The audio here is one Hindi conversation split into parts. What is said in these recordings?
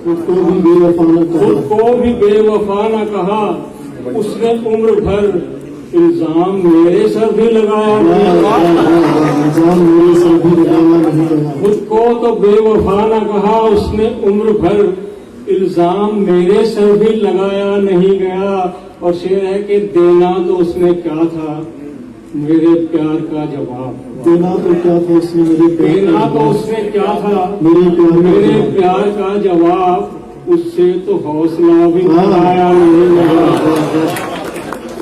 खुद को भी बेवफा न कहा, उसने उम्र भर इल्जाम मेरे सर भी लगाया नहीं। खुद को तो बेवफा न कहा, उसने उम्र भर इल्जाम मेरे सर भी लगाया नहीं गया। और शेर है कि देना तो उसने क्या था मेरे प्यार का जवाब, देना तो क्या था उसने देना तो उसने क्या था मेरे प्यार का जवाब। उससे तो हौसला भी बढ़ाया नहीं गया,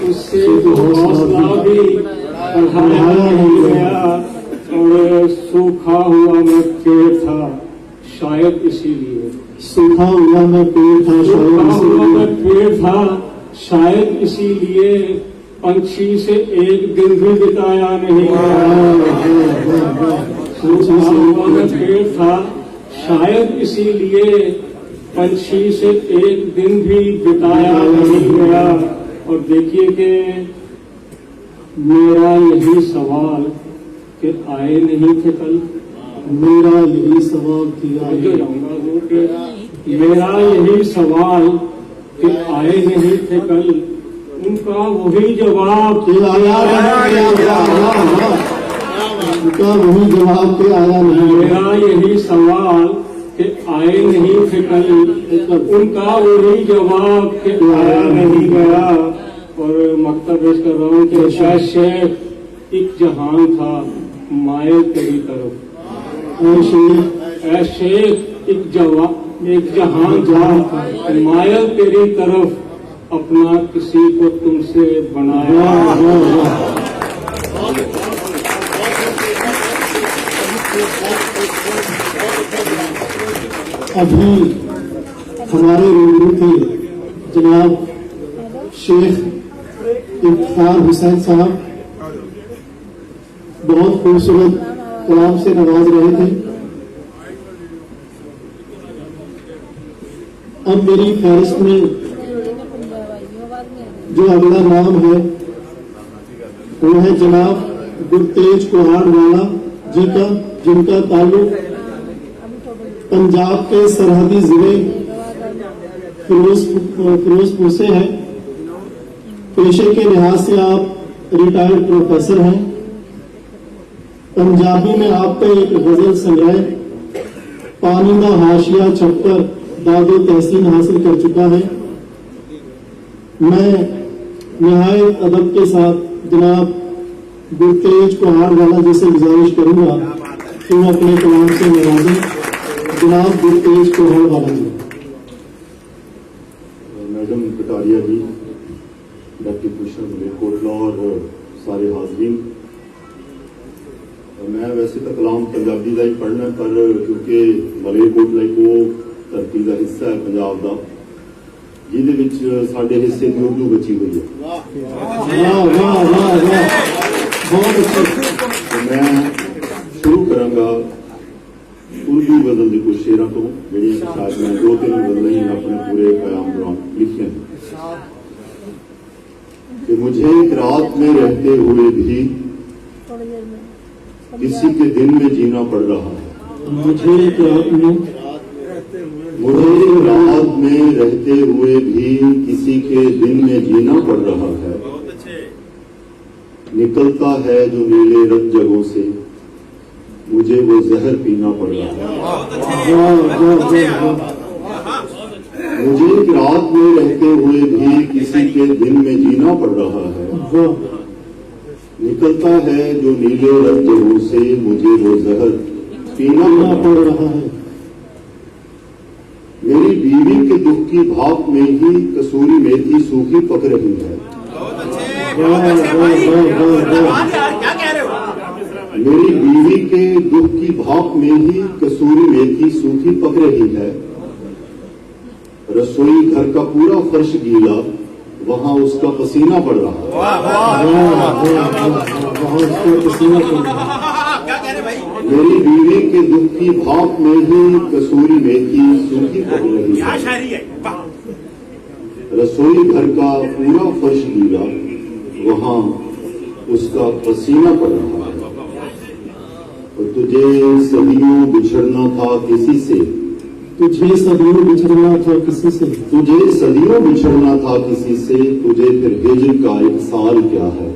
उससे तो हौसला भी बढ़ाया नहीं गया। और सूखा हुआ मैं पेड़ था शायद इसीलिए, सूखा हुआ मैं पेड़ था शायद इसीलिए पंछी से एक दिन भी बिताया नहीं गया। सूखा हुआ मैं पेड़ था शायद इसीलिए पंछी से एक दिन भी बिताया नहीं गया। और देखिए कि मेरा यही सवाल कि आए नहीं थे कल, मेरा यही सवाल थी मेरा यही सवाल कि आए नहीं थे कल, उनका वही जवाब उनका वही जवाब के आया नहीं। मेरा यही सवाल कि आए नहीं थे कल, उनका वही जवाब कि आया नहीं गया। और मकता पेश कर रहा हूँ कि शायद शेर एक जहान था मायल तेरी तरफ, शेर एक जहान था मायल तेरी तरफ, अपना किसी को तुमसे बनाया। अभी हमारे रूबरू थे जनाब शेख इफ्तिखार हुसैन साहब, बहुत खूबसूरत कलाम से नवाज रहे थे। अब मेरी फहरिस्त में जो अगला नाम है वो है जनाब गुरतेज कुहाड़वाला जी का, जिनका ताल्लुक पंजाब के सरहदी जिले फिरोजपुर से है। पेशे के लिहाज से आप रिटायर्ड प्रोफेसर हैं। पंजाबी में आपका एक गजल संग्रह पानीदा हाशिया छपकर दादो तहसीन हासिल कर चुका है। मैं निहायत अदब के साथ जनाब गुरतेज कुहाड़वाला जी से गुजारिश करूंगा कि वो अपने कलाम से नवाजें। जनाब गुरतेज कुहाड़वाला जी। मैडम कटारिया जी, डॉक्टर भूषण मलेरकोटला और सारे हाजरीन, मैं वैसे तो कलाम पंजाबी का ही पढ़ना, पर क्योंकि मलेरकोटला एक वो धरती का हिस्सा है पंजाब का जिहदे साडे हिस्से की उर्दू बची हुई है। बहुत अच्छा। मैं शुरू करांगा उर्दू गजल के कुछ शेरों तो, जी शायद मैं 2-3 गजलें ही अपने पूरे कयाम दौरान लिखे हैं। कि मुझे एक रात में रहते हुए भी किसी के दिन में जीना पड़ रहा है। मुझे एक रात में रहते हुए भी किसी के दिन में जीना पड़ रहा है। निकलता है जो नीले रत जगहों से, मुझे वो जहर पीना पड़ रहा है। मुझे एक रात में रहते हुए भी किसी के दिन में जीना पड़ रहा है। निकलता है जो नीले रत जगहों से, मुझे वो जहर पीना पड़ रहा है। मेरी बीवी के दुख की भाप में ही कसूरी मेथी सूखी पक रही है। मेरी बीवी के दुख की भाप में ही कसूरी मेथी सूखी पक रही है। रसोई घर का पूरा फर्श गीला, वहां उसका पसीना पड़ रहा है। मेरी बीवी के दुख की भाप में ही कसूरी मेथी सूखी पक रही है। रसोई घर का पूरा फर्श गीला, वहां उसका पसीना पड़ रहा है। और तुझे सदियों बिछड़ना था किसी से, तुझे सदियों बिछड़ना था किसी से, तुझे सदियों बिछड़ना था किसी से, तुझे फिर हिज्र का एक साल क्या है।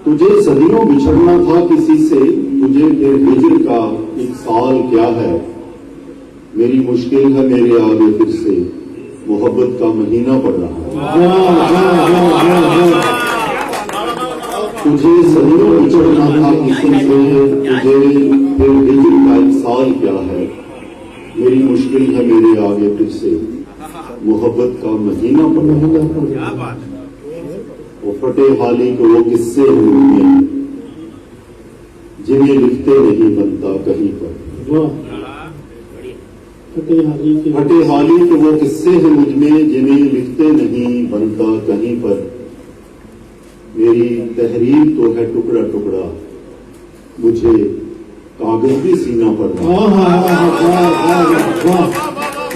तुझे सदियों बिछड़ना था किसी से, तुझे फिर हिज्र का एक साल क्या है। मेरी मुश्किल है मेरे आगे फिर से, मोहब्बत का महीना पड़ रहा है। तुझे सदियों बिछड़ना था किसी से, तुझे फिर हिज्र का एक साल क्या है। मेरी मुश्किल है मेरे आगे फिर से, मोहब्बत का महीना पड़ रहा है। वो फटे हाली को वो किस्से होंगे जिन्हें लिखते नहीं बनता कहीं पर। फटे हाली के वो किस्से हैं मुझमें जिन्हें लिखते नहीं बनता कहीं पर। मेरी तहरीर तो है टुकड़ा टुकड़ा, मुझे कागज भी सीना पड़ रहा है।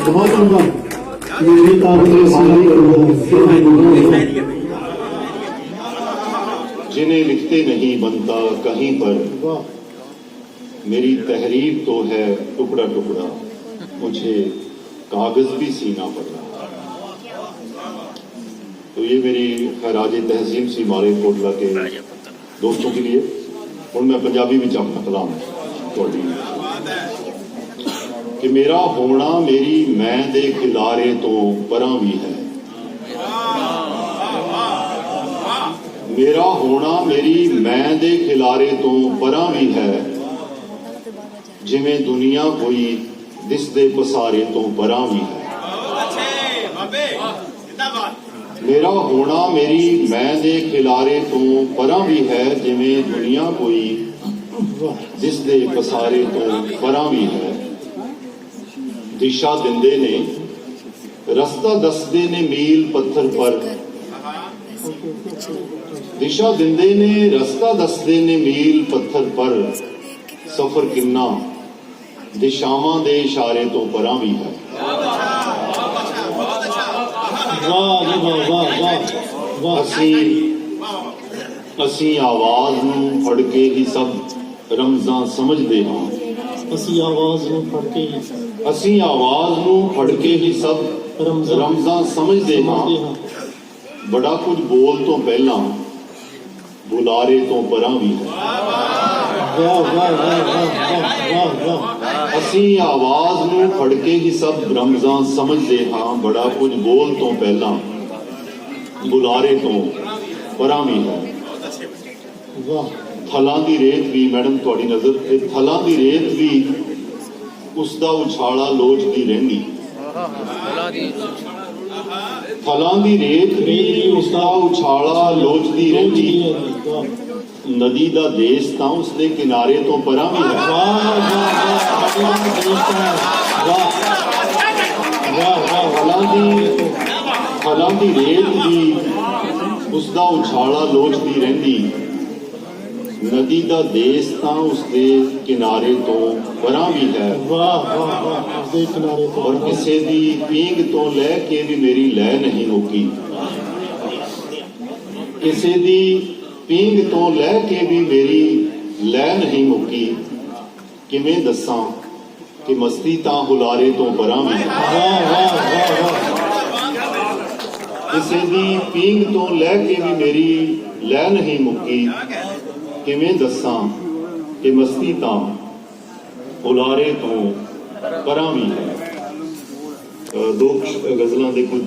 बहुत लंबा मेरी कागज जिन्हें लिखते नहीं बनता कहीं पर। मेरी तहरीर तो है टुकड़ा टुकड़ा, मुझे कागज भी सीना पड़ रहा है। तो ये मेरी खैराज तहसीम सी मारे कोटला के दोस्तों के लिए। और मैं पंजाबी में अपना कलाम कि मेरा होना मेरी मैं दे खिलारे तो परां भी है। मेरा होना मेरी मैं दे खिलारे तो परां भी है, जिमें दुनिया कोई दिसदे पसारे तो परां भी है। मेरा होना मेरी मैं दे खिलारे तो परां भी है, जिमें दुनिया कोई दिसदे पसारे तो परां भी है। दिशा दिंदे ने रस्ता दसदे ने मील पत्थर पर, दिशा दिंदे ने रस्ता दसदे ने मील पत्थर पर। सफर किन्ना दिशावां दे इशारे तो परां भी है। असी आवाज नूं फड़ के ही सब रमजान समझदे हां। असी आवाज नूं फड़ के ही, असी आवाज नूं फड़ के ही सब रमजान समझदे हां। बड़ा कुछ बोल तो पहला बुलारे तो परां भी है। असी आवाज नूं फड़ के ही सब रमजान समझदे हां। बड़ा कुछ बोल तो पहला बुलारे तो परां भी है। थलां दी रेत भी मैडम तुहाडी नजर ते थलां दी रेत भी उसदा उछाला लोचदी रहिंदी। थलां दी रेत भी उसदा उछाला लोचदी रहिंदी। नदी दा देश तां उसदे किनारे तो परां भी है। थलां दी रेत भी उसदा उछाला लोचदी रहिंदी। नदी दा देश तां उसदे किनारे तो परां भी है। और किसे दी पींग तो लैके भी मेरी लय नहीं मुकी। किसे दी पींग तो लैके भी मेरी लय नहीं मुकी। किवें दसां कि मस्ती तां हुलारे तो परां भी है। किसे दी पींग तो लैके भी मेरी लय नहीं मुकी। किवें दसां कि मस्ती तां हुलारे तो परां भी है। दो गजलों के कुछ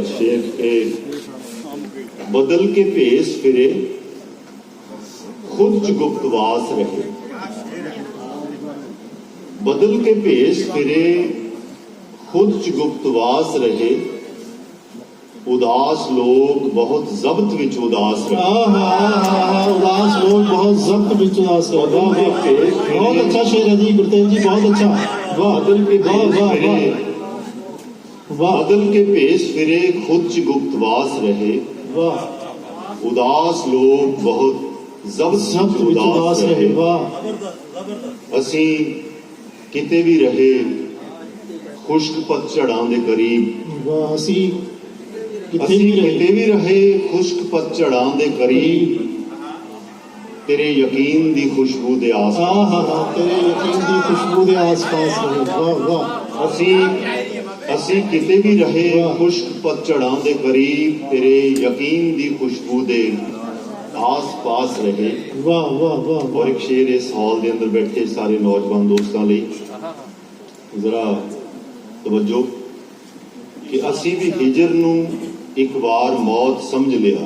शेर के बदल के भेस फिरे खुद च गुप्तवास रहे। बदल के भेस फिरे खुद च गुप्तवास रहे। उदास लोग बहुत जब्त विच उदास रहे। उदास लोग बहुत जब्त विच उदास रहे। बहुत अच्छा शेर है जी गुरतेज जी, बहुत अच्छा। बदल के बादल के भेस फिरे खुद च गुप्तवास रहे। उदास लोग बहुत जब्त उदास रहे। असी किते भी रहे खुश्क पतझड़ां दे करीब। असी किते भी रहे खुश्क पतझड़ां दे करीब। तेरे यकीन दी खुशबू दे आस हाँ हाँ हाँ, तेरे यकीन की खुशबू के आस पास रहे। वाह वाह, ਅਸੀਂ ਕਿਤੇ ਵੀ ਰਹੇ ਖੁਸ਼ਕ ਪਤਝੜਾਂ ਦੇ ਕਰੀਬ ਤੇਰੇ ਯਕੀਨ ਦੀ ਖੁਸ਼ਬੂ ਦੇ ਆਸ-ਪਾਸ ਰਹੇ। वाह वाह वाह ਔਰ ਇੱਕ ਸ਼ੇਰ ਇਸ ਹਾਲ ਦੇ ਅੰਦਰ ਬੈਠੇ ਸਾਰੇ ਨੌਜਵਾਨ ਦੋਸਤਾਂ ਲਈ ਜ਼ਰਾ ਤਵੱਜੋ ਕਿ ਅਸੀਂ ਵੀ ਹਿਜਰ ਨੂੰ ਇੱਕ ਵਾਰ ਮੌਤ ਸਮਝ ਲਿਆ।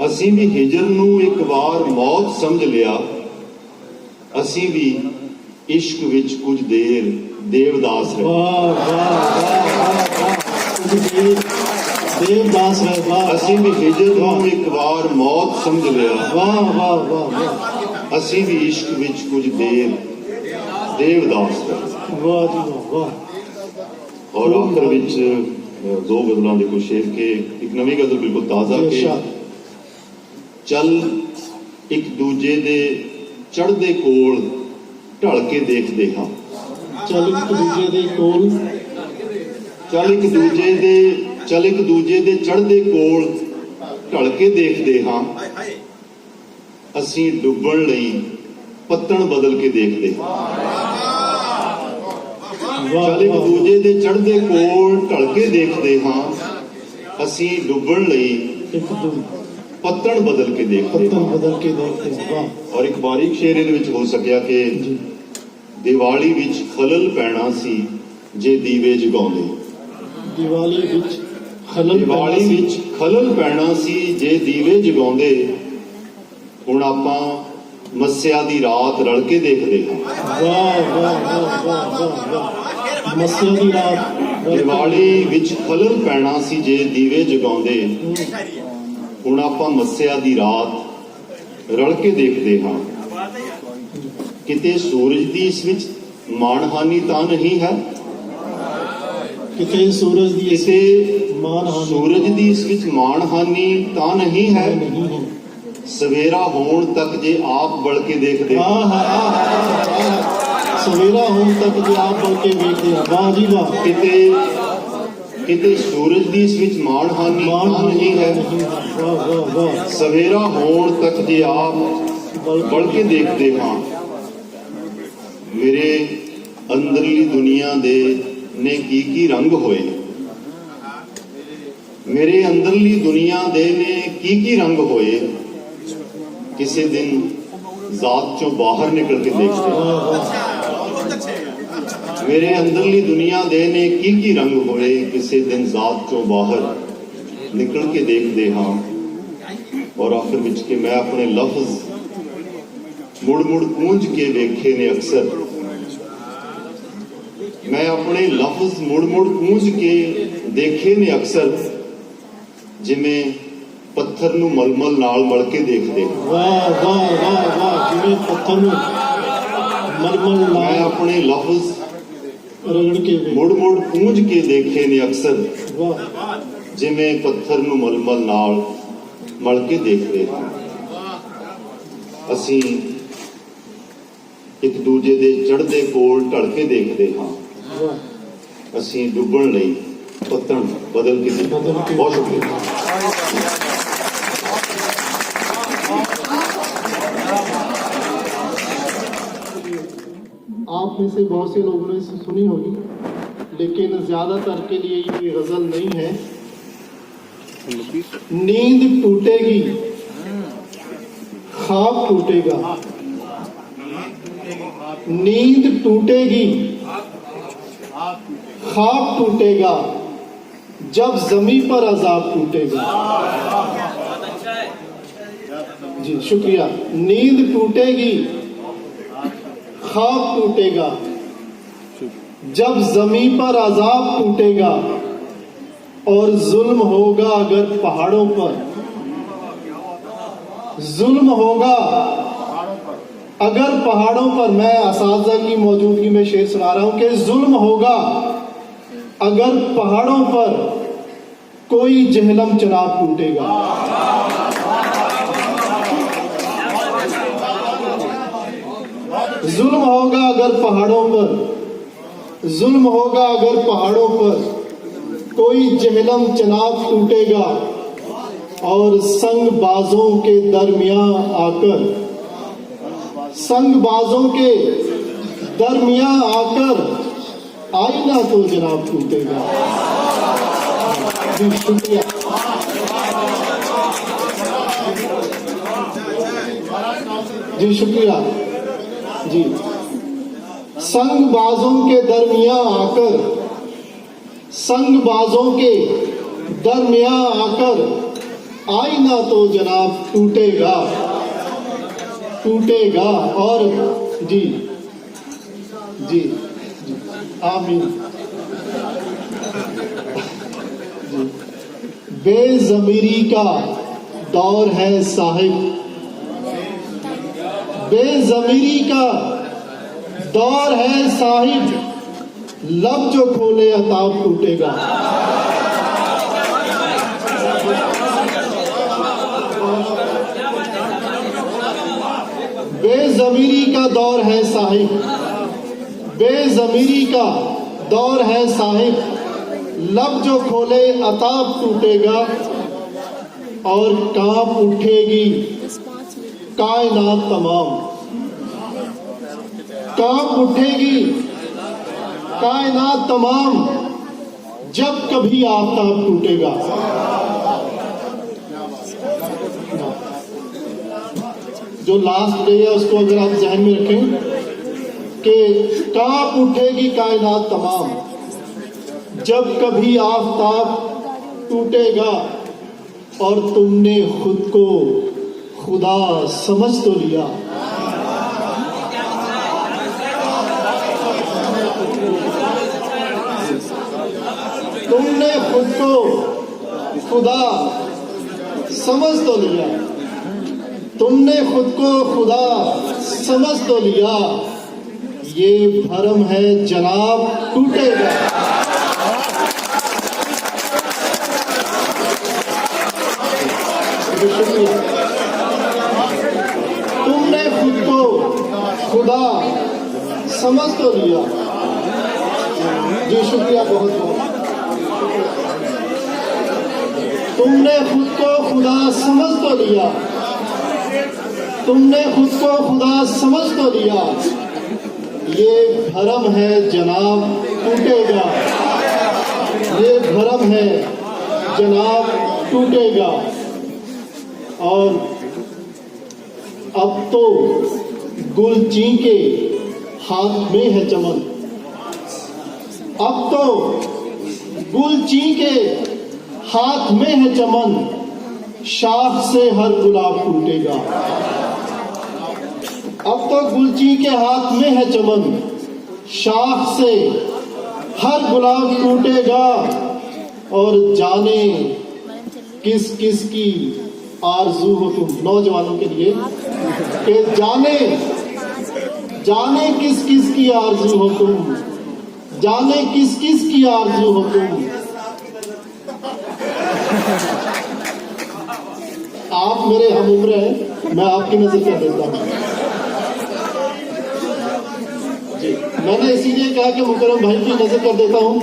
ਅਸੀਂ ਵੀ ਹਿਜਰ ਨੂੰ ਇੱਕ ਵਾਰ ਮੌਤ ਸਮਝ ਲਿਆ। ਅਸੀਂ ਵੀ ਇਸ਼ਕ ਵਿੱਚ ਕੁਝ ਦੇਰ देवदास है। वाह वाह वाह वाह, देवदास है। वाह, ਅਸੀਂ ਵੀ ਹਿਜਰ ਨੂੰ ਇੱਕ ਵਾਰ ਮੌਤ ਸਮਝ ਲਿਆ। वाह वाह वाह वाह, ਅਸੀਂ ਵੀ ਇਸ਼ਕ ਵਿੱਚ ਕੁਝ ਦੇਰ ਦੇਵਦਾਸ ਹੈ। वाह जी वाह वाह। ਔਰ ਆਖਰ ਵਿੱਚ ਦੋ ਗਜ਼ਲਾਂ ਦੇ ਕੁਝ ਸ਼ੇਰ ਕੇ ਇੱਕ ਨਵੀਂ ਗਜ਼ਲ ਬਿਲਕੁਲ ਤਾਜ਼ਾ ਕਿ ਚੱਲ ਇੱਕ ਦੂਜੇ ਦੇ ਚੜ੍ਹਦੇ ਕੋਲ ਢਲ ਕੇ ਦੇਖਦੇ ਹਾਂ। चल एक दूजे दे कोल, ਚੱਲ ਇੱਕ ਦੂਜੇ ਦੇ ਚੜ੍ਹਦੇ ਕੋਲ ਢਲ ਕੇ ਦੇਖਦੇ ਹਾਂ। ਅਸੀਂ ਡੁੱਬਣ ਲਈ ਪੱਤਣ ਬਦਲ ਕੇ ਦੇਖਦੇ ਹਾਂ। ਚੱਲ ਇੱਕ ਦੂਜੇ ਦੇ ਚੜ੍ਹਦੇ ਕੋਲ ਢਲ ਕੇ ਦੇਖਦੇ ਹਾਂ। ਅਸੀਂ ਡੁੱਬਣ ਲਈ एक दो ਪੱਤਣ ਬਦਲ ਕੇ ਦੇਖਦੇ पत्तन ਹਾਂ। बदल के देखते हैं। वाह ਔਰ ਇੱਕ ਬਾਰੀਕ ਸ਼ੇਰ ਇਹਦੇ ਵਿੱਚ ਹੋ ਸਕਿਆ ਕਿ जी, ਦੀਵਾਲੀ ਵਿੱਚ ਖਲਲ ਪੈਣਾ ਸੀ ਜੇ ਦੀਵੇ ਜਗਾਉਂਦੇ। दिवाली विच खलल ਦੀਵਾਲੀ पैना सी। ਵਿੱਚ ਖਲਲ ਪੈਣਾ ਸੀ ਜੇ ਦੀਵੇ ਜਗਾਉਂਦੇ। ਹੁਣ ਆਪਾਂ ਮੱਸਿਆ ਦੀ ਰਾਤ ਰਲ ਕੇ ਦੇਖਦੇ ਹਾਂ। वाह वाह वाह वाह वाह वाह, मस्या दी रात ਦੀਵਾਲੀ ਵਿੱਚ ਖਲਲ ਪੈਣਾ ਸੀ ਜੇ ਦੀਵੇ ਜਗਾਉਂਦੇ। ਹੁਣ ਆਪਾਂ ਮੱਸਿਆ ਦੀ ਰਾਤ ਰਲ ਕੇ ਦੇਖਦੇ ਹਾਂ। ਕਿਤੇ ਸੂਰਜ ਦੀ ਇਸ ਵਿੱਚ ਮਾਣਹਾਨੀ ਤਾਂ ਨਹੀਂ ਹੈ। किते सूरज दी ਕਿਸੇ मान हानि ਸੂਰਜ ਦੀ ਇਸ ਵਿੱਚ ਮਾਣਹਾਨੀ ਤਾਂ ਨਹੀਂ ਹੈ। नहीं है। ਸਵੇਰਾ ਹੋਣ ਤੱਕ ਜੇ ਆਪ ਬਲ ਕੇ ਦੇਖਦੇ हाँ हाँ हाँ, हाँ, हाँ, सवेरा होने तक जो आप बढ़ के देखते हैं। वाह जी वाह, ਕਿਤੇ ਸੂਰਜ ਦੀ ਇਸ ਵਿੱਚ ਮਾਣਹਾਨੀ मान ਤਾਂ हानि ਨਹੀਂ है। नहीं है। वाह वाह वाह, ਸਵੇਰਾ ਹੋਣ ਤੱਕ ਜੇ ਆਪ ਬਲ ਕੇ ਦੇਖਦੇ ਹਾਂ। ਮੇਰੇ ਅੰਦਰਲੀ ਦੁਨੀਆ ਦੇ ਨੇ ਕੀ ਰੰਗ ਹੋਏ। ਮੇਰੇ ਅੰਦਰਲੀ ਦੁਨੀਆ ਦੇ ਨੇ ਕੀ ਰੰਗ ਹੋਏ। ਕਿਸੇ ਦਿਨ ਜ਼ਾਤ ਚੋਂ ਬਾਹਰ ਨਿਕਲ ਕੇ ਦੇਖਦੇ ਹਾਂ। वाह वाह, ਮੇਰੇ ਅੰਦਰਲੀ ਦੁਨੀਆ ਦੇ ਨੇ ਕੀ ਰੰਗ ਹੋਏ। ਕਿਸੇ ਦਿਨ ਜ਼ਾਤ ਚੋਂ ਬਾਹਰ ਨਿਕਲ ਕੇ ਦੇਖਦੇ ਹਾਂ। ਔਰ ਆਖਰ ਵਿੱਚ ਕਿ ਮੈਂ ਆਪਣੇ ਲਫ਼ਜ਼ ਮੁੜ ਗੂੰਜ ਕੇ ਵੇਖੇ ਨੇ ਅਕਸਰ। ਮੈਂ ਆਪਣੇ ਲਫ਼ਜ਼ ਮੁੜ ਗੂੰਜ ਕੇ ਦੇਖੇ ਨੇ ਅਕਸਰ। ਜਿਵੇਂ ਪੱਥਰ ਨੂੰ ਮਲਮਲ ਨਾਲ ਮਲ ਕੇ ਦੇਖਦੇ। वाह वाह वाह वाह, जिन्हें पत्थर में मलमल ਮੈਂ लाल ਆਪਣੇ ਲਫ਼ਜ਼ रगड़ के वे। ਮੁੜ ਗੂੰਜ ਕੇ ਦੇਖੇ ਨੇ ਅਕਸਰ। वाह, ਜਿਵੇਂ ਪੱਥਰ ਨੂੰ ਮਲਮਲ ਨਾਲ ਮਲ ਕੇ ਦੇਖਦੇ ਹਾਂ। ਅਸੀਂ ਇੱਕ ਦੂਜੇ ਦੇ ਚੜ੍ਹਦੇ ਕੋਲ ਢਲ ਕੇ ਦੇਖਦੇ ਹਾਂ। वाह, ਅਸੀਂ ਡੁੱਬਣ ਲਈ ਪੱਤਣ ਬਦਲ ਕੇ ਦੇਖਦੇ बदल ਹਾਂ। के ਬਹੁਤ ਸ਼ੁਕਰੀਆ। आप में से बहुत से लोगों ने इसे सुनी होगी, लेकिन ज्यादातर के लिए ये गजल नहीं है। नींद टूटेगी, ख्वाब टूटेगा। नींद टूटेगी, ख्वाब टूटेगा, जब जमी पर अजाब टूटेगा। जी शुक्रिया। नींद टूटेगी, ख्वाब टूटेगा, जब जमी पर अजाब टूटेगा। और जुल्म होगा अगर पहाड़ों पर, जुल्म होगा अगर पहाड़ों पर। मैं असातिज़ा की मौजूदगी में शेर सुना रहा हूं कि जुल्म होगा अगर पहाड़ों पर, कोई जहलम चराग टूटेगा। जुल्म होगा अगर पहाड़ों पर, जुल्म होगा अगर पहाड़ों पर, कोई जहलम चनाब टूटेगा। और संगबाजों के दरमियां आकर, संगबाजों के दरमियां आकर आईना तो जनाब टूटेगा। जी शुक्रिया। जी शुक्रिया जी। संगबाजों के दरमियां आकर, संगबाजों के दरमियां आकर आईना तो जनाब टूटेगा, टूटेगा। और जी जी, जी आमीन। जी। बेज़मीरी का दौर है साहिब, बेज़मीरी का दौर है साहिब, लब जो खोले अताब टूटेगा। बेज़मीरी का दौर है साहिब, बेज़मीरी का दौर है साहिब, लब जो खोले अताब टूटेगा। और कांप उठेगी कायनात तमाम, कांप उठेगी कायनात तमाम, जब कभी आफताब टूटेगा। जो लास्ट डे है उसको अगर आप ध्यान में रखें कि कांप उठेगी कायनात तमाम, जब कभी आफताब टूटेगा। और तुमने खुद को खुदा समझ तो लिया, तुमने खुद को खुदा समझ तो लिया, तुमने खुद को खुदा समझ तो लिया। ये भरम है जनाब टूटेगा। तुमने खुद को खुदा समझ तो लिया। जी शुक्रिया बहुत बहुत। तुमने खुद को खुदा समझ तो लिया, तुमने खुद को खुदा समझ तो लिया। ये भरम है जनाब टूटेगा, ये भरम है जनाब टूटेगा। और अब तो गुलची के हाथ में है चमन, अब तो गुलची के हाथ में है चमन, शाख से हर गुलाब टूटेगा। अब तो गुलची के हाथ में है चमन, शाख से हर गुलाब टूटेगा। और जाने किस किस की आरज़ू हो तुम, नौजवानों के लिए, कि जाने जाने किस किस की आरज़ू हो तुम, जाने किस किस की आरज़ू हो तुम। आप मेरे हम उम्र हैं, मैं आपकी नजर कर देता हूँ जी। मैंने इसीलिए कहा कि मुकर्रम भाई की नजर कर देता हूँ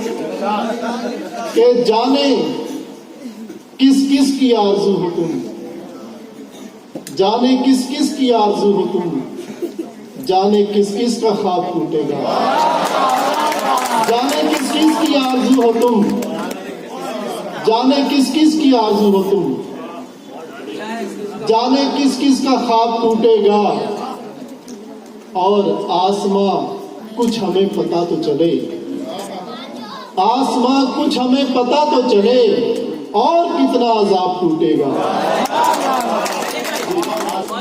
कि जाने किस किस की आरज़ू हो तुम, जाने किस किस की आरज़ू हो तुम, जाने किस किस का ख्वाब टूटेगा। जाने किस किस की आरज़ू हो तुम, जाने किस किस की आरज़ू हो तुम, जाने किस किस का ख्वाब टूटेगा। और आसमां कुछ हमें पता तो चले, आसमां कुछ हमें पता तो चले, और कितना अजाब टूटेगा।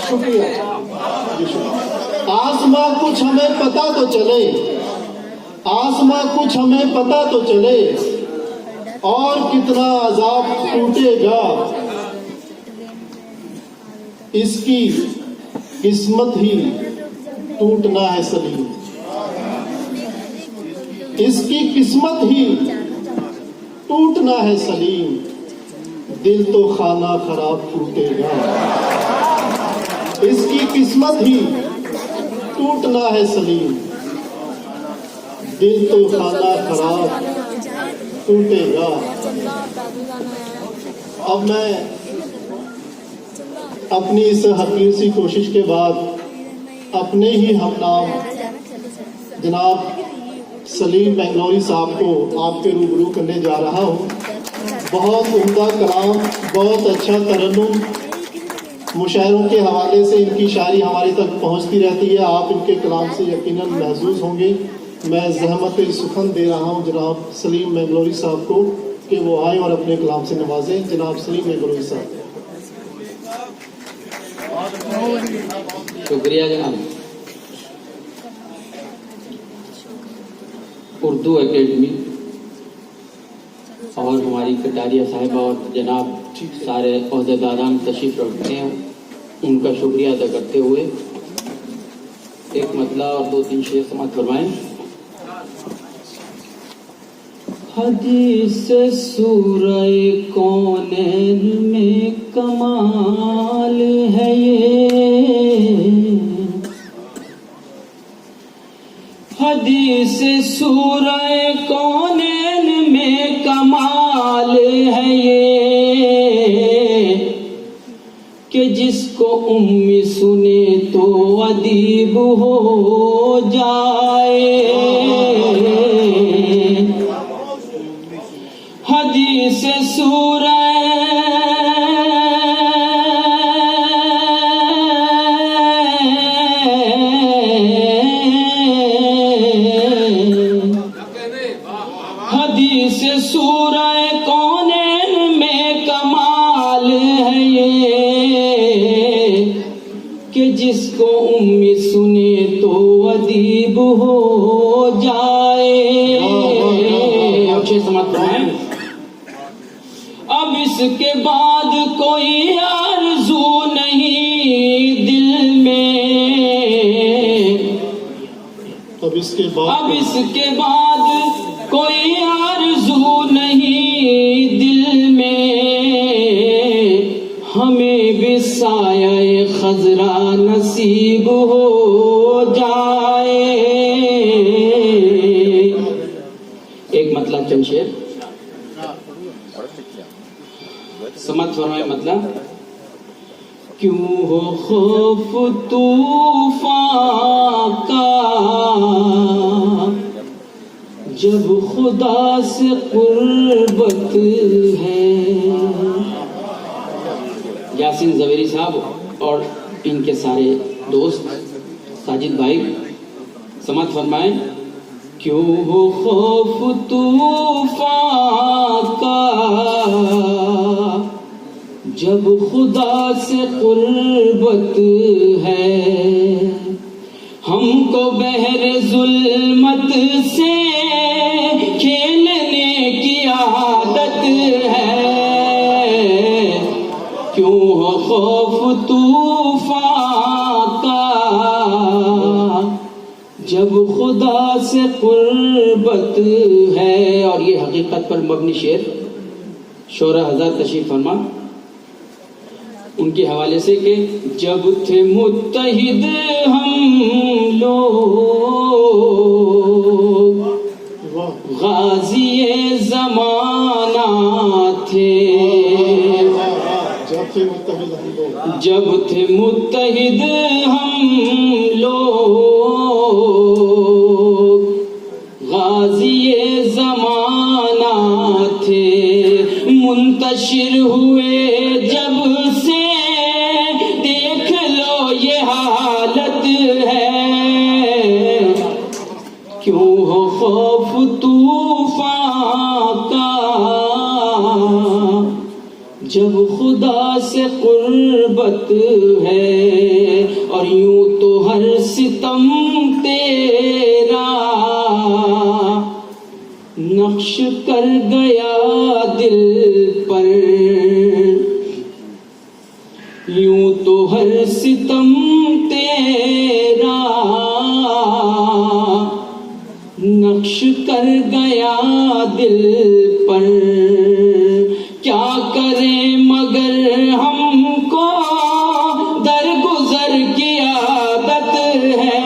शुक्रिया। आसमां कुछ हमें पता तो चले, आसमां कुछ हमें पता तो चले, और कितना अजाब टूटेगा। इसकी किस्मत ही टूटना है सलीम, इसकी किस्मत ही टूटना है सलीम, दिल तो खाना खराब टूटेगा। इसकी किस्मत ही टूटना है सलीम, दिल तो खाना खराब टूटेगा। अब मैं अपनी इस हकीर सी कोशिश के बाद अपने ही हमनाम जनाब सलीम बेंगलोरी साहब को आपके रूबरू करने जा रहा हूँ। बहुत उम्दा कलाम, बहुत अच्छा तरन्नुम, मुशायरों के हवाले से इनकी शायरी हमारे तक पहुँचती रहती है। आप इनके कलाम से यकीनन महसूस होंगे। मैं ज़हमत सुखन दे रहा हूँ जनाब सलीम बेंगलोरी साहब को कि वो आए और अपने कलाम से नवाजें। जनाब सलीम बेंगलोरी साहब। शुक्रिया जनाब। उर्दू एकेडमी और हमारी कटारिया साहिबा और जनाब सारे अहदेदारान तशरीफ रखते हैं, उनका शुक्रिया अदा करते हुए एक मतला और 2-3 शेर समाप्त फरमाएं। हदीस सूरह कौनैन में कमाल है ये, हदीस सूरह कौनैन में कमाल है ये, कि जिसको उम्मी सुने तो अदीब हो जाए। हदीस सूरह हदीस सूरह कौनैन में कमाल है ये, कि जिसको उम्मी सुने तो अदीब हो जाए। अच्छे समाप्त हैं। अब इसके बाद कोई आरज़ू नहीं दिल में, अब इसके बाद कोई आरज़ू नहीं दिल में, हमें भी साया खज़रा नसीब हो जाए। एक मतलब चंद शेर समझ फरमाए। मतलब क्यों हो खौफ तूफान का जब खुदा से कुर्बत है। यासीन ज़वेरी साहब और इनके सारे दोस्त साजिद भाई समझ फरमाए। क्यों हो खौफ तूफान का जब खुदा से कुर्बत है, हमको बहरे जुल्मत से खेलने की आदत है। क्यों हो खौफ तूफान का जब खुदा से कुर्बत है। और ये हकीकत पर मबनी शेर शोरा हजार तशरीफ फरमा उनके हवाले से कि जब थे मुत्तहिद हम लोग गाज़ी ज़माना थे। जब थे मुत्तहिद हम लोग गाज़ी ज़माना थे, मुंतशिर हुए जब से देख लो ये हालत है। क्यों हो खौफ तूफान का जब खुदा से कुर्बत है। और यूं तो हर सितम तेरा नक्श कर गया दिल पर, यूं तो हर सितम तेरा नक्श कर गया दिल पर। क्या करें मगर हमको दरगुजर की आदत है।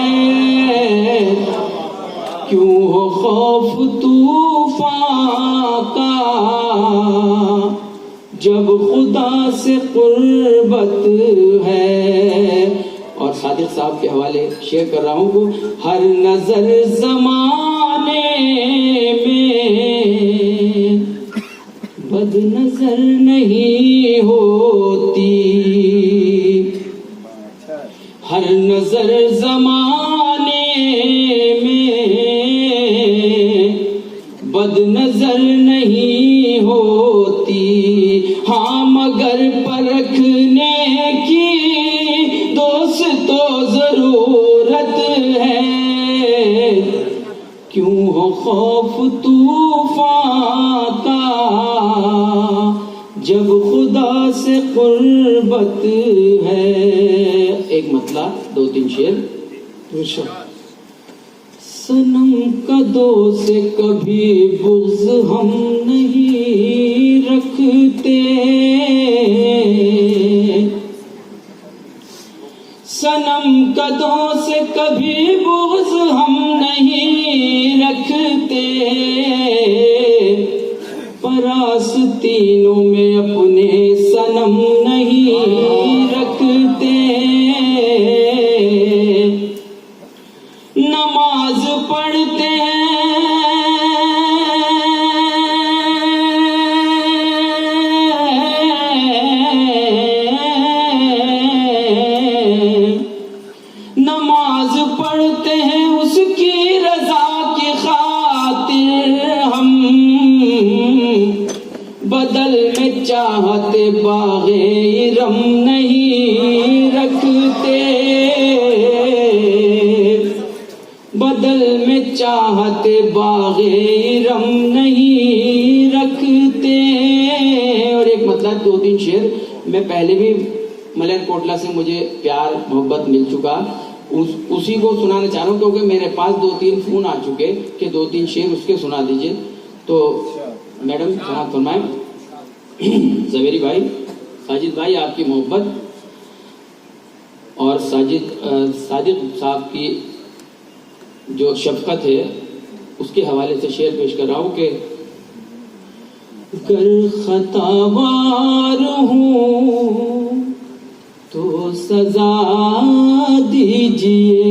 क्यों हो खौफ तूफान का जब जब खुदा से कुर्बत है। और सादिक साहब के हवाले शेयर कर रहा हूँ वो, हर नजर जमाने में बद नजर नहीं होती, हर नजर जमाने में बद नजर नहीं होती। हाँ मगर परखने की दोस्तों जरूरत है, क्यों हो खौफ तूफान का जब खुदा से कुर्बत है। एक मतलब 2-3 शेर। सनम कदों से कभी बुग़्ज़ हम नहीं रखते, सनम कदों से कभी बुग़्ज़ हम नहीं रखते, पर आस्तीनों में अपने सनम नहीं रखते। नमाज पढ़ते नमाज पढ़ते हैं उसकी रजा की खातिर हम, बदल में चाहते बाग़े इरम नहीं रखते, बदल में चाहते बाग़े इरम नहीं रखते। और एक मतलब 2-3 शेर मैं पहले भी मलरकोटला से मुझे प्यार मोहब्बत मिल चुका, उसी को सुनाना चाह रहा हूँ, क्योंकि मेरे पास 2-3 फोन आ चुके कि 2-3 शेर उसके सुना दीजिए। तो मैडम जनाब फरमाएं। जवेरी भाई, साजिद भाई आपकी मोहब्बत और सादिक साहब की जो शफकत है उसके हवाले से शेर पेश कर रहा हूँ कि गर खतावार हूँ तो सजा दीजिए,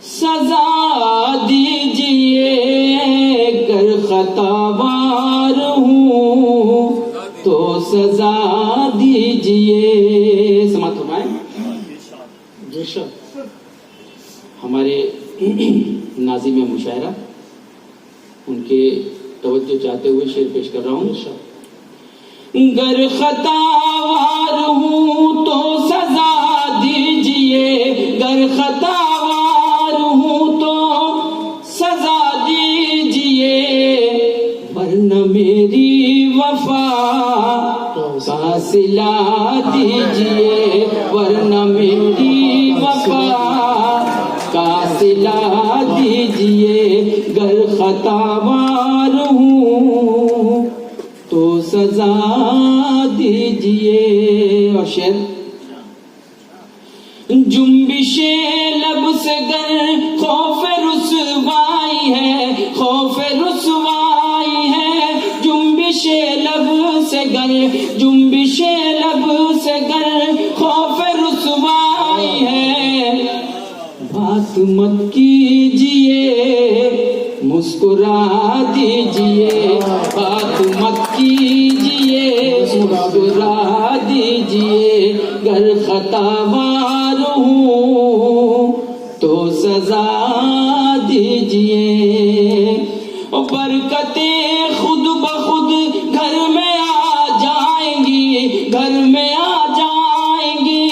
सजा दीजिए, गर खतावार हूँ तो सजा दीजिए। समाप्त फरमाएं। हमारे नाज़िम मुशायरा उनके तवज्जो चाहते हुए शेर पेश कर रहा हूँ। गर खतावार हूँ तो सजा दीजिए, गर खतावार हूँ तो सजा दीजिए, वरना मेरी वफा का सिला दीजिए, वरना मेरी वफा का सिला दीजिए। गर खतावार हूँ तो सजा दीजिए। और शेर, जुम्बिशे लब से गर खौफ रुसवाई है, खौफ रुसवाई है, जुम्बिशे लब से गर, जुम्बिशे लब से गर खौफ रुसवाई है। बात मत कीजिए मुस्कुरा दीजिए, बात मत कीजिए मुस्कुरा दीजिए। गर खतावार हूँ तो सजा दीजिए। और बरकतें खुद ब खुद घर में आ जाएंगी, घर में आ जाएंगी,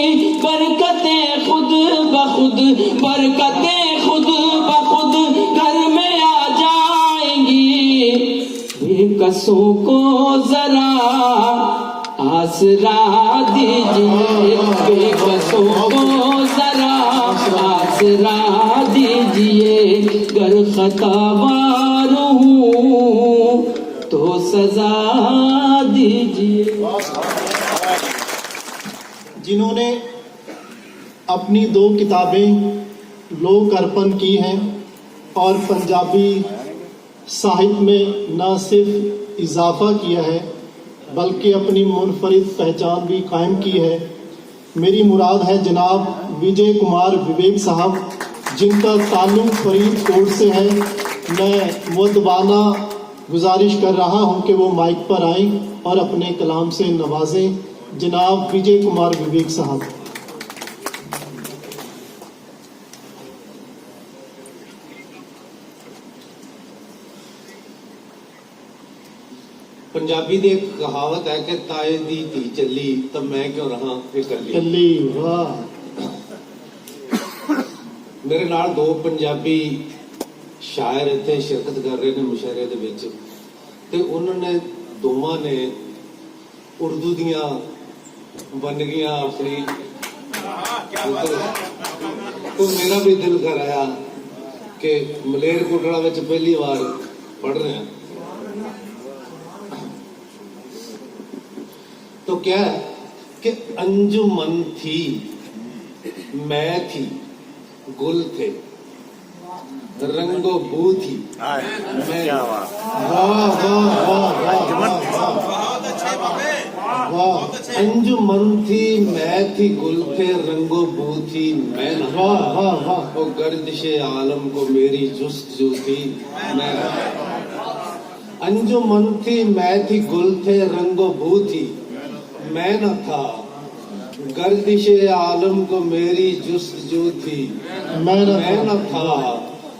बरकतें खुद ब खुद, बरकतें खुद ब खुद घर में आ जाएंगी। बेकसों को जरा आसरा दीजिए, बेकसों को जरा आसरा दीजिए। गर खतावार हूँ तो सजा दीजिए। जिन्होंने अपनी 2 किताबें लोक अर्पण की हैं और पंजाबी साहित्य में न सिर्फ इजाफा किया है बल्कि अपनी मुनफरिद पहचान भी कायम की है। मेरी मुराद है जनाब विजय कुमार विवेक साहब, जिनका ताल्लुक फरीदकोट से है। मैं मुअद्दबाना गुजारिश कर रहा हूं कि वो माइक पर आएं और अपने कलाम से नवाजें। जनाब विजय कुमार विवेक साहब। पंजाबी दी एक कहावत है कि ताए दी धी चली तो मैं क्यों रहा इकल्ली। कल्ली वाह। मेरे नाल दो पंजाबी शायर इत्थे शिरकत कर रहे हैं मुशायरे दे विच, ते उन्होंने दोवां ने उर्दू दियां बनगियां अपनी, तो मेरा भी दिल कर आया कि मलेरकोटला विच पहली बार पढ़ रहे हैं। तो क्या है कि अंजुमन थी, मैं थी, गुल थे, रंगो बू थी, मैं। वाह वाह वाह वाह। अंजुमन थी, मैं थी, गुल थे, रंगो बू थी, मैं न। वाह वाह वाह। वो गर्दिशे आलम को मेरी जुस्तजू थी, मैं। अंजुमन थी, मैं थी, गुल थे, रंगो बू थी, मैं न था। गर्दिशे आलम को मेरी जुस्तजू थी, मैं न था।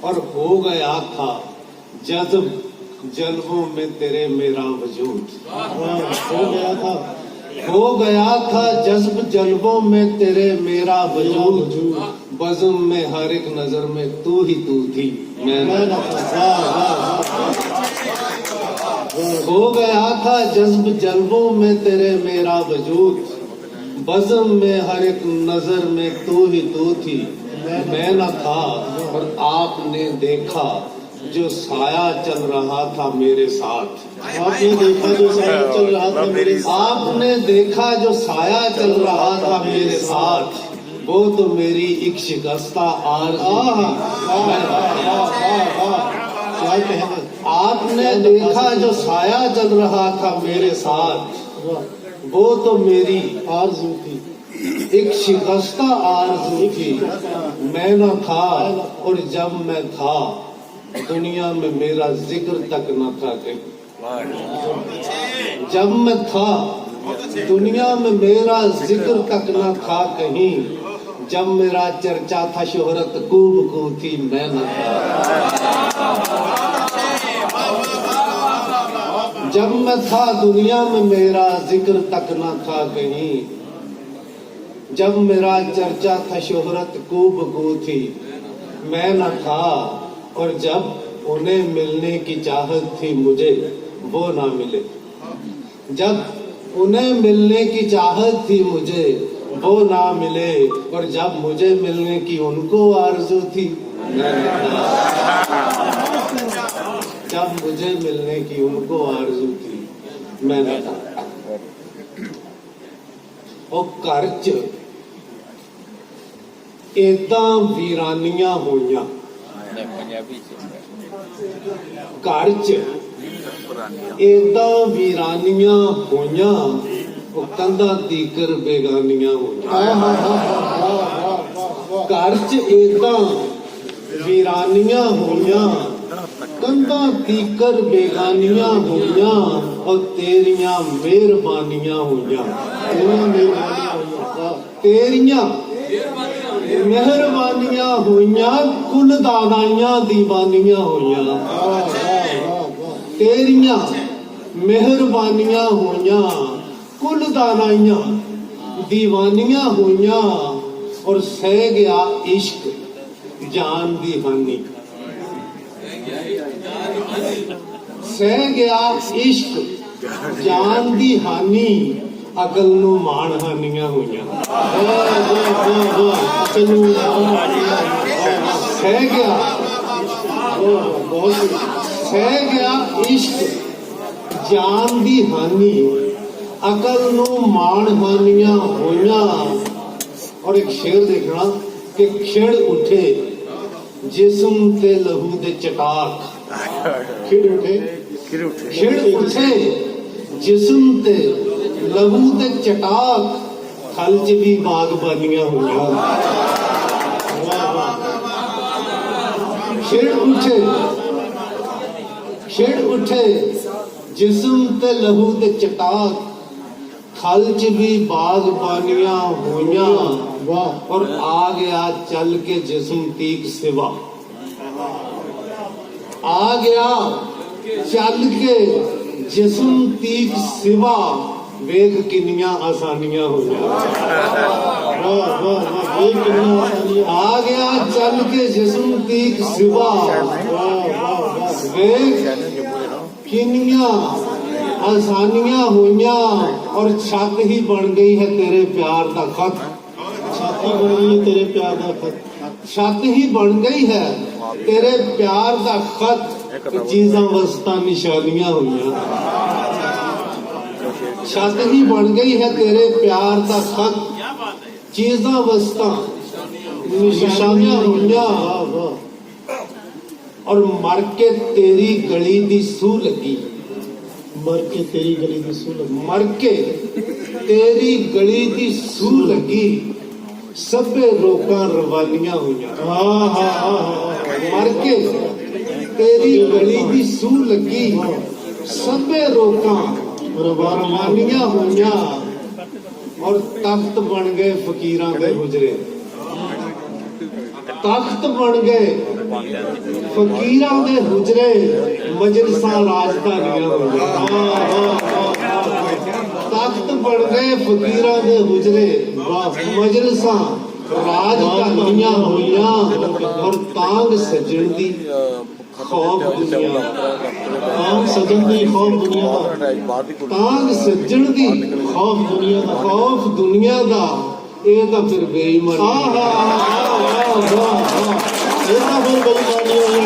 और हो गया था जज्ब जल्बों में तेरे मेरा वजूद। हो गया था जज्ब जल्बों में तेरे मेरा वजूद। बज़्म में हर एक नजर में तू ही तू थी, मैं न था। हो गया था जज्ब जल्बों में तेरे मेरा वजूद। बज़्म में हर एक नजर में तू ही तू थी, मैं न था। और आपने देखा जो साया चल रहा था मेरे साथ। आपने देखा जो साया चल रहा था मेरे साथ। आपने देखा जो साया चल रहा था मेरे साथ, वो तो मेरी एक शिकस्ता आरज़ू थी। आपने देखा जो साया चल रहा था मेरे साथ, वो तो मेरी आरज़ू थी, एक शिकस्ता आरज़ू थी, मैं न था। और जब मैं था दुनिया में मेरा जिक्र तक न था कहीं। जब मैं था दुनिया में मेरा जिक्र तक न था कहीं। जब मेरा चर्चा था शोहरत खूब को थी, मैं न था। जब मैं था दुनिया में मेरा जिक्र तक न था कहीं। जब मेरा चर्चा था शोहरत खूब को थी, मैं न था। और जब उन्हें मिलने की चाहत थी मुझे, वो ना मिले। जब उन्हें मिलने की चाहत थी मुझे, वो ना मिले। और जब मुझे मिलने की उनको आरज़ू थी, मैं न था। जब मुझे मिलने की उनको आरज़ू थी, मैं न था। और घर च इदां वीरानियां होइयां, घर च इदां वीरानियां होइयां, वो कंधा तीकर बेगानियां होइयां। घर च इदां वीरानियां होइयां, कंधा तीकर बेगानियां होइयां। और तेरियां मेहरबानियां होइयां, तेरियां मेहरबानियां होइयां, कुल दादाइयां दीवानियां होइयां। तेरियां मेहरबानियां होइयां, कुल दादाइयां दीवानियां होइयां। और सह गया इश्क जान दी हानि। सह गया इश्क जान दी हानि। अकल नू मान हानियां होइयां। सह गया, सह गया इश्क जान दी हानि। अकल नू मान हानियां होइयां। और एक शेर देखना कि खिड़ उठे जिस्म ते लहू दे चटाक। खिड़ उठे जिस्म ते लहू ते चटाक खल च भी बागबानियां होईयां खिड़ उठे जिस्म ते लहू ते चटाक खल च भी बागबानियां होईयां और आ गया चल के जिस्म तीक सिवा आ गया चल के जिस्म तीक सिवा वेख किनियां आसानियां हो आ गया चल के जिस्म तीक सिवा वेख किनियां आसानियां हुईयां और छत ही बन गई है तेरे प्यार का खत छाती बन गई है तेरे प्यार का खत छत ही बन गई है तेरे प्यार का खत चीजा वस्ता निशानियां हुई छत ही बन गई है तेरे प्यार का खत चीजा वस्ता निशानियां हुई और मर के तेरी गली दी सू लगी मर के तेरी गली दी सू लगी मर के तेरी गली दी सू लगी सबे रोकां रवानियां हुई मर के तेरी गली दी सू लगी सबे रोकां रवानियां हुई और तख्त बन गए फकीरां दे हुजरे तख्त बन गए फकीरां दे हुजरे मजलिसां राजधानियां हुई तख्त बन गए फकीरां दे हुजरे मजलिसां राजधानियां होईयां और तांग सजण दी खौफ दुनिया आम सजन दी खौफ दुनिया दा तांग सजण दी खौफ दुनिया दा ये तो फिर बेईमान ये तो फिर बेईमान